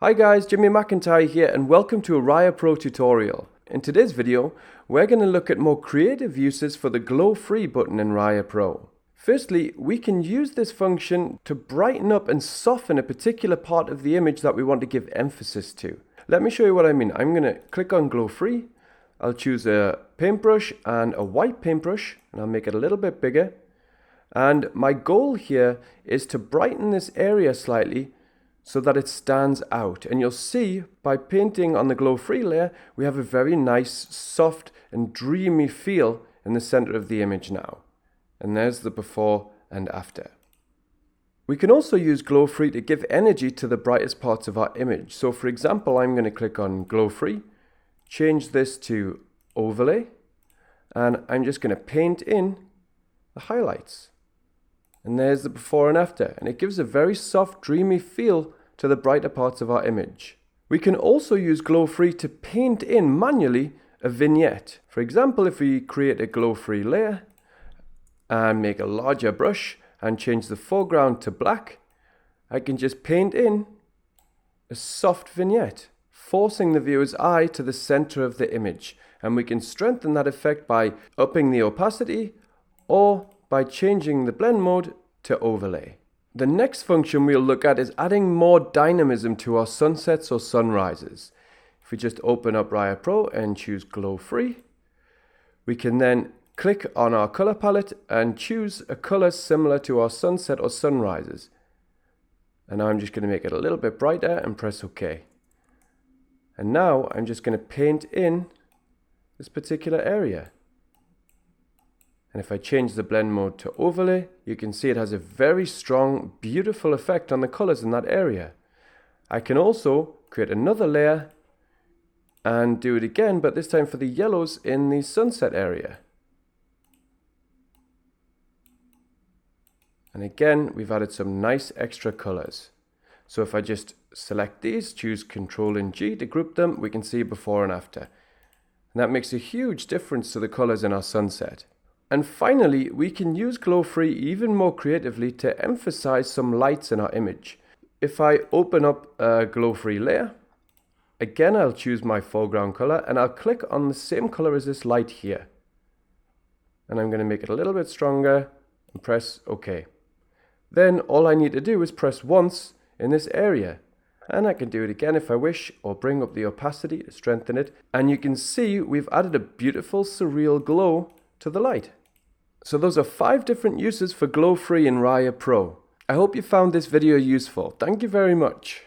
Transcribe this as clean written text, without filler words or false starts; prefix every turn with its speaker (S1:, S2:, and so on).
S1: Hi guys, Jimmy McIntyre here and welcome to a Raya Pro tutorial. In today's video, we're going to look at more creative uses for the glow free button in Raya Pro. Firstly, we can use this function to brighten up and soften a particular part of the image that we want to give emphasis to. Let me show you what I mean. I'm going to click on glow free. I'll choose a paintbrush and a white paintbrush and I'll make it a little bit bigger. And my goal here is to brighten this area slightly so that it stands out. And you'll see by painting on the glow free layer, we have a very nice, soft and dreamy feel in the center of the image now. And there's the before and after. We can also use glow free to give energy to the brightest parts of our image. So for example, I'm going to click on glow free, change this to overlay, and I'm just going to paint in the highlights. And there's the before and after, and it gives a very soft, dreamy feel to the brighter parts of our image. We can also use glow free to paint in manually a vignette. For example, if we create a glow free layer and make a larger brush and change the foreground to black, I can just paint in a soft vignette, forcing the viewer's eye to the center of the image. And we can strengthen that effect by upping the opacity or by changing the blend mode to overlay. The next function we'll look at is adding more dynamism to our sunsets or sunrises. If we just open up Raya Pro and choose glow free, we can then click on our color palette and choose a color similar to our sunset or sunrises. And now I'm just going to make it a little bit brighter and press OK. And now I'm just going to paint in this particular area. And if I change the blend mode to overlay, you can see it has a very strong, beautiful effect on the colors in that area. I can also create another layer and do it again, but this time for the yellows in the sunset area. And again, we've added some nice extra colors. So if I just select these, choose Ctrl and G to group them, we can see before and after. And that makes a huge difference to the colors in our sunset. And finally, we can use glow free even more creatively to emphasize some lights in our image. If I open up a glow free layer, again I'll choose my foreground color and I'll click on the same color as this light here. And I'm going to make it a little bit stronger and press OK. Then all I need to do is press once in this area. And I can do it again if I wish, or bring up the opacity to strengthen it. And you can see we've added a beautiful surreal glow to the light. So those are 5 different uses for glow free in Raya Pro. I hope you found this video useful. Thank you very much.